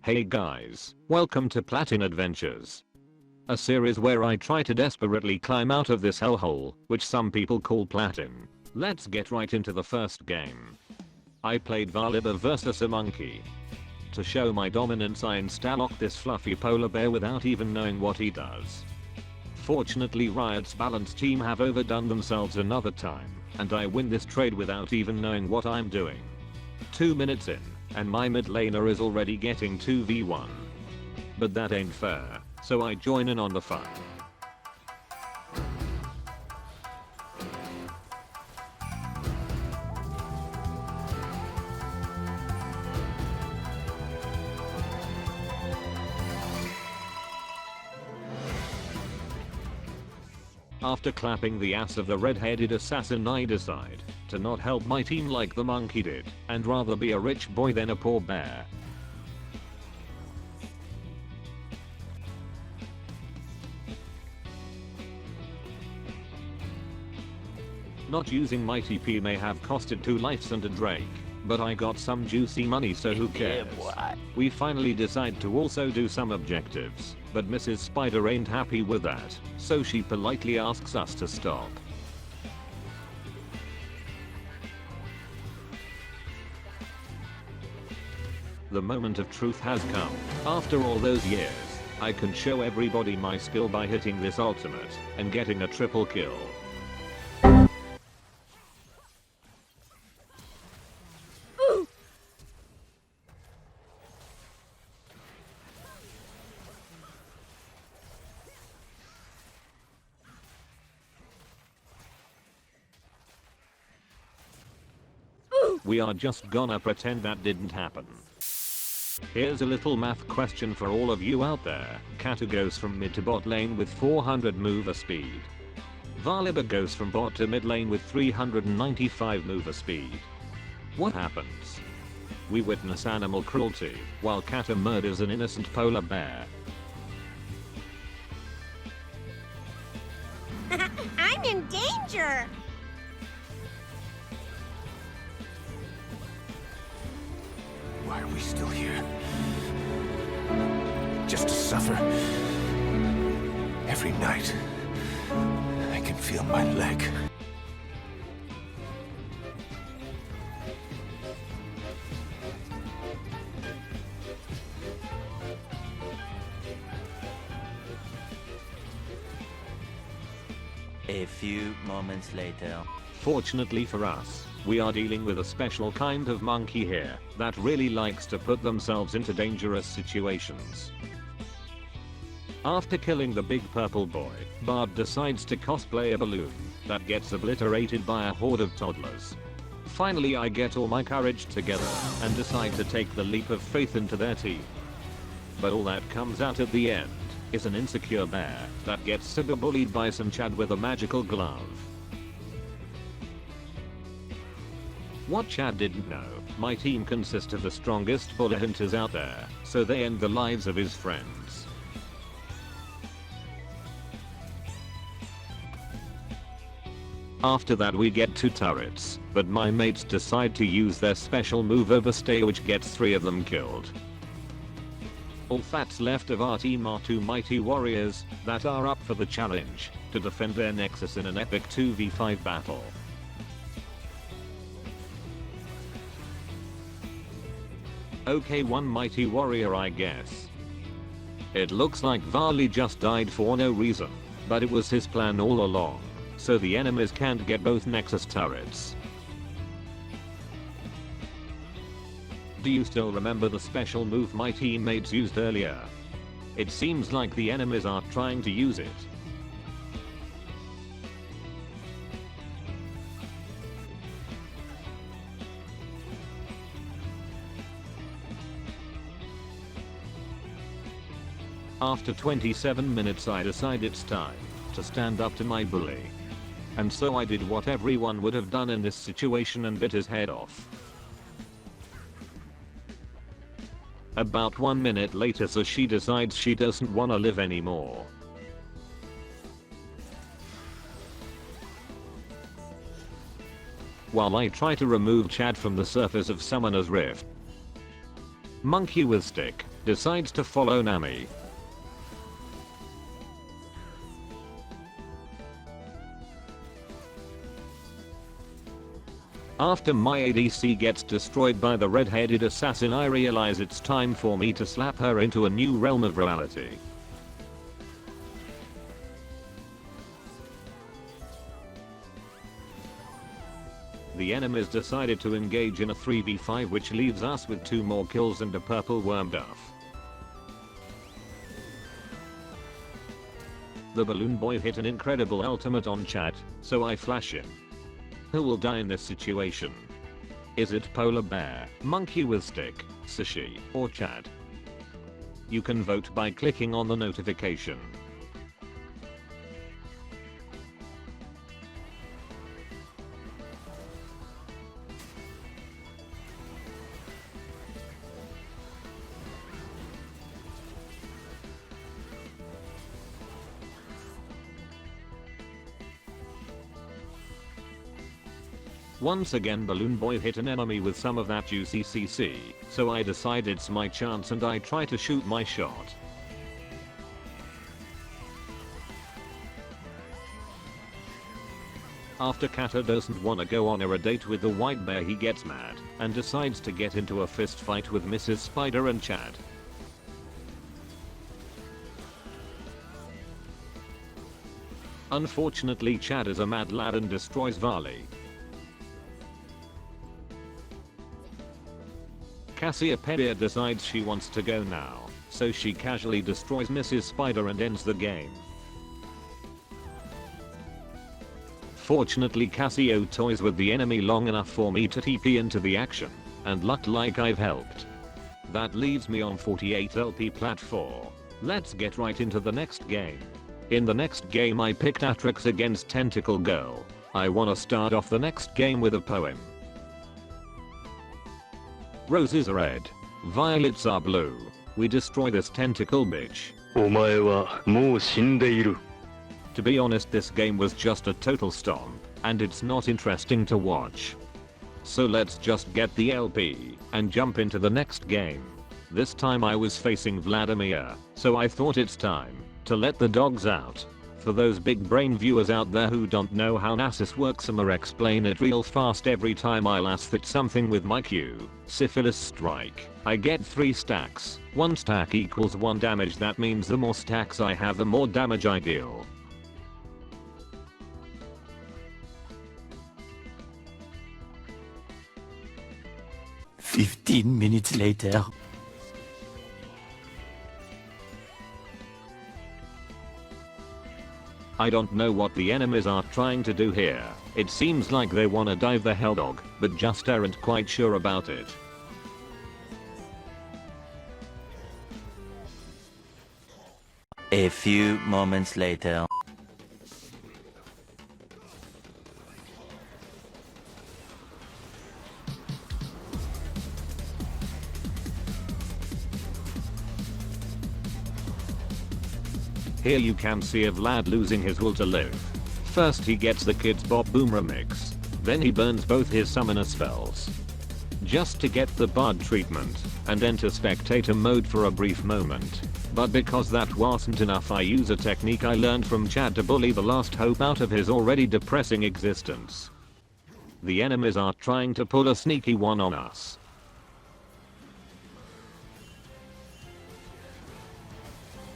Hey guys, welcome to Platin Adventures. A series where I try to desperately climb out of this hellhole, which some people call Platin. Let's get right into the first game. I played Valiber versus a monkey. To show my dominance I insta-lock this fluffy polar bear without even knowing what he does. Fortunately Riot's balanced team have overdone themselves another time, and I win this trade without even knowing what I'm doing. 2 minutes in, and my mid laner is already getting 2v1. But that ain't fair, so I join in on the fun. After clapping the ass of the red-headed assassin I decide to not help my team like the monkey did, and rather be a rich boy than a poor bear. Not using my TP may have costed 2 lives and a Drake, but I got some juicy money, so who cares. We finally decide to also do some objectives, but Mrs. Spider ain't happy with that, so she politely asks us to stop. The moment of truth has come. After all those years, I can show everybody my skill by hitting this ultimate and getting a triple kill. We are just gonna pretend that didn't happen. Here's a little math question for all of you out there. Kata goes from mid to bot lane with 400 mover speed. Valiber goes from bot to mid lane with 395 mover speed. What happens? We witness animal cruelty, while Kata murders an innocent polar bear. I'm in danger! Why are we still here? Just to suffer? Every night, I can feel my leg. A few moments later. Fortunately for us, we are dealing with a special kind of monkey here that really likes to put themselves into dangerous situations. After killing the big purple boy, Bard decides to cosplay a balloon that gets obliterated by a horde of toddlers. Finally I get all my courage together and decide to take the leap of faith into their team. But all that comes out at the end is an insecure bear that gets cyberbullied by some Chad with a magical glove. What Chad didn't know, my team consists of the strongest bullet hunters out there, so they end the lives of his friends. After that we get 2 turrets, but my mates decide to use their special move overstay, which gets 3 of them killed. All that's left of our team are 2 mighty warriors that are up for the challenge to defend their nexus in an epic 2v5 battle. Okay, 1 mighty warrior I guess. It looks like Vali just died for no reason, but it was his plan all along, so the enemies can't get both nexus turrets. Do you still remember the special move my teammates used earlier? It seems like the enemies are trying to use it. After 27 minutes I decide it's time to stand up to my bully. And so I did what everyone would have done in this situation and bit his head off. About 1 minute later, so she decides she doesn't wanna live anymore. While I try to remove Chad from the surface of Summoner's Rift, Monkey with stick decides to follow Nami. After my ADC gets destroyed by the red-headed assassin, I realize it's time for me to slap her into a new realm of reality. The enemies decided to engage in a 3v5, which leaves us with 2 more kills and a purple worm buff. The balloon boy hit an incredible ultimate on Chad, so I flash him. Who will die in this situation? Is it Polar Bear, Monkey with Stick, Sushi, or Chad? You can vote by clicking on the notification. Once again, Balloon Boy hit an enemy with some of that juicy CC, so I decide it's my chance and I try to shoot my shot. After Kata doesn't wanna go on a date with the white bear, he gets mad and decides to get into a fist fight with Mrs. Spider and Chad. Unfortunately, Chad is a mad lad and destroys Varley. Cassiopeia decides she wants to go now, so she casually destroys Mrs. Spider and ends the game. Fortunately, Cassio toys with the enemy long enough for me to TP into the action, and looked like I've helped. That leaves me on 48 LP Plat 4. Let's get right into the next game. In the next game I picked Atrix against Tentacle Girl. I wanna start off the next game with a poem. Roses are red, violets are blue. We destroy this tentacle bitch. お前はもう死んでいる。 To be honest, this game was just a total stomp, and it's not interesting to watch. So let's just get the LP and jump into the next game. This time I was facing Vladimir, so I thought it's time to let the dogs out. For those big brain viewers out there who don't know how Nasus works, I'ma explain it real fast. Every time I last hit something with my Q, Syphilis Strike, I get 3 stacks. 1 stack equals 1 damage. That means the more stacks I have, the more damage I deal. "15 minutes later." I don't know what the enemies are trying to do here. It seems like they wanna dive the Helldog, but just aren't quite sure about it. A few moments later. Here you can see a Vlad losing his will to live. First he gets the Kids Bop Boom remix, then he burns both his summoner spells, just to get the bard treatment, and enter spectator mode for a brief moment. But because that wasn't enough, I use a technique I learned from Chad to bully the last hope out of his already depressing existence. The enemies are trying to pull a sneaky one on us.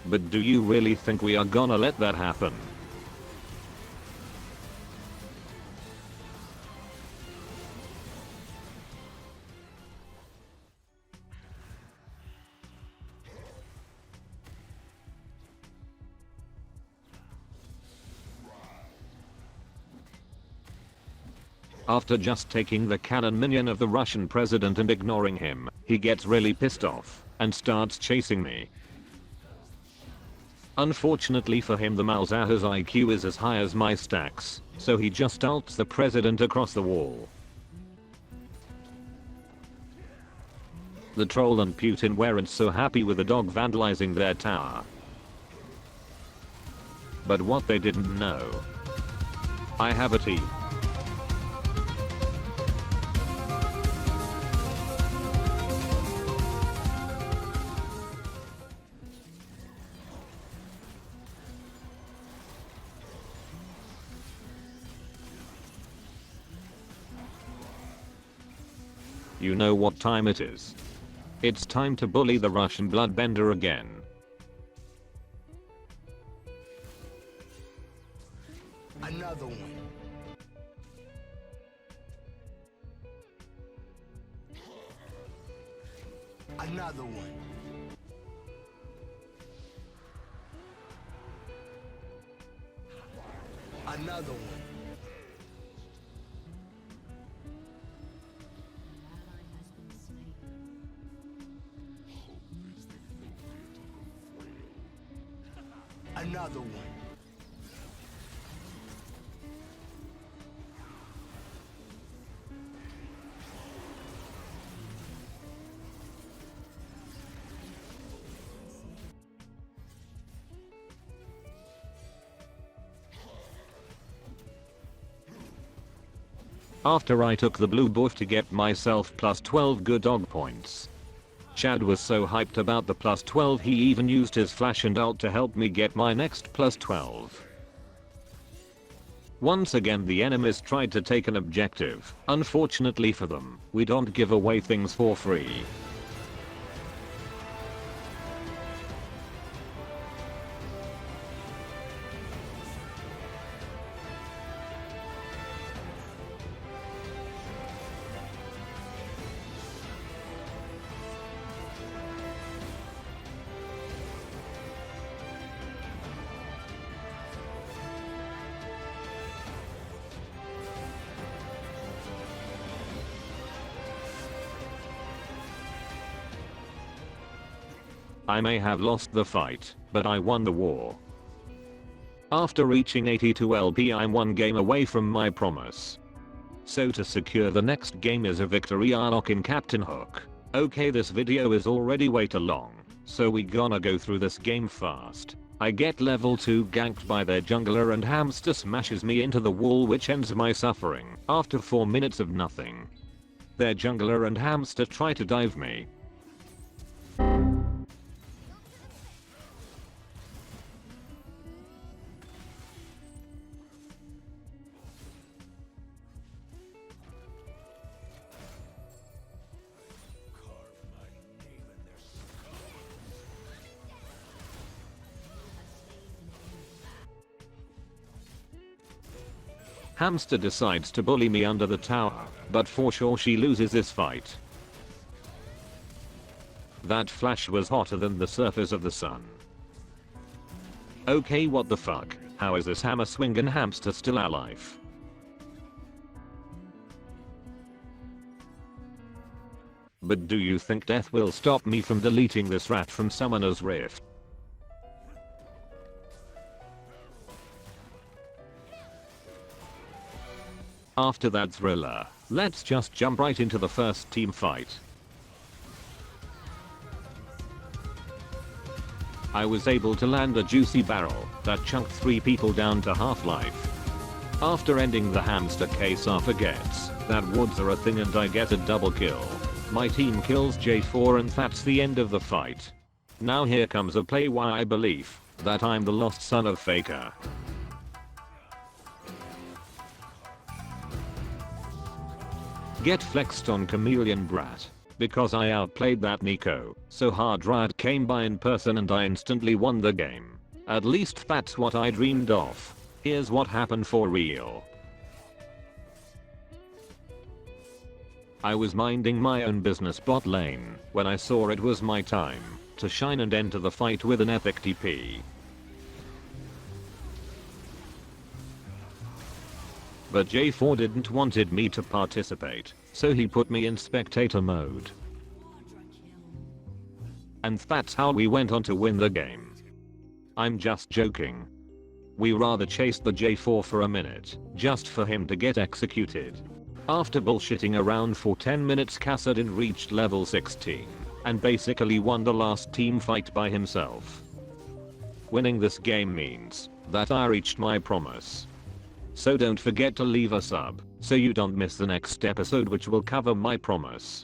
But do you really think we are gonna let that happen? After just taking the cannon minion of the Russian president and ignoring him, he gets really pissed off and starts chasing me. Unfortunately for him, the Malzahar's IQ is as high as my stacks, so he just ults the president across the wall. The troll and Putin weren't so happy with the dog vandalizing their tower. But what they didn't know, I have a team. You know what time it is. It's time to bully the Russian bloodbender again. Another one. Another one. Another one. Another one. After I took the blue buff to get myself plus 12 good dog points. Chad was so hyped about the plus 12 he even used his flash and ult to help me get my next plus 12. Once again the enemies tried to take an objective. Unfortunately for them, we don't give away things for free. I may have lost the fight, but I won the war. After reaching 82 LP, I'm one game away from my promise. So to secure the next game is a victory, I lock in Captain Hook. Okay, this video is already way too long, so we gonna go through this game fast. I get level 2 ganked by their jungler and hamster smashes me into the wall, which ends my suffering after 4 minutes of nothing. Their jungler and hamster try to dive me. Hamster decides to bully me under the tower, but for sure she loses this fight. That flash was hotter than the surface of the sun. Okay, what the fuck? How is this hammer swinging hamster still alive? But do you think death will stop me from deleting this rat from Summoner's Rift? After that thriller, let's just jump right into the first team fight. I was able to land a juicy barrel that chunked 3 people down to half-life. After ending the hamster case, I forgets that wards are a thing and I get a double kill. My team kills J4 and that's the end of the fight. Now here comes a play why I believe that I'm the lost son of Faker. Get flexed on Chameleon Brat. Because I outplayed that Nico so hard, Riot came by in person and I instantly won the game. At least that's what I dreamed of. Here's what happened for real. I was minding my own business bot lane when I saw it was my time to shine and enter the fight with an epic TP. But J4 didn't wanted me to participate, so he put me in spectator mode. And that's how we went on to win the game. I'm just joking. We rather chased the J4 for a minute, just for him to get executed. After bullshitting around for 10 minutes, Kassadin reached level 16, and basically won the last team fight by himself. Winning this game means that I reached my promise. So don't forget to leave a sub, so you don't miss the next episode, which will cover my promise.